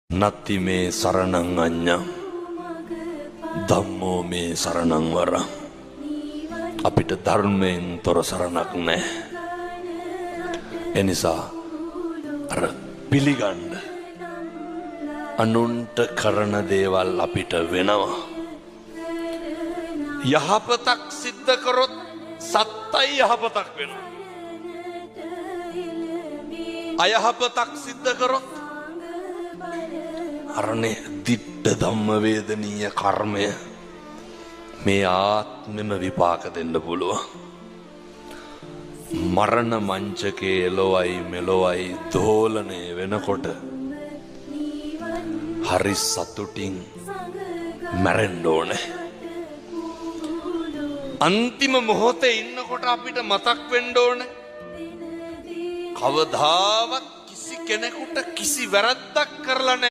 නත්ති මේ සරණං අඤ්ඤං ධම්මෝ මේ සරණං වරං. අපිට ධර්මයෙන් තොර සරණක් නැහැ. එනිසා අර පිළිගන්න අනුන්ට කරන දේවල් අපිට වෙනවා. යහපතක් සිද්ධ කරොත් සත්තයි යහපතක් වෙනවා. අයහපතක් සිද්ධ කරොත් අරනේ දිට්ඨ ධම්ම වේදනීය කර්මය මේ ආත්මෙම විපාක දෙන්න පුළුවන්. මරණ මංචකේ එලොවයි මෙලොවයි දෝලණය වෙනකොට හරි සතුටින් මැරෙන්න ඕනේ. අන්තිම මොහොතේ ඉන්නකොට අපිට මතක් වෙන්න ඕනේ කවදාවත් කිසි කෙනෙකුට කිසි වැරද්දක් කරලා නැහැ.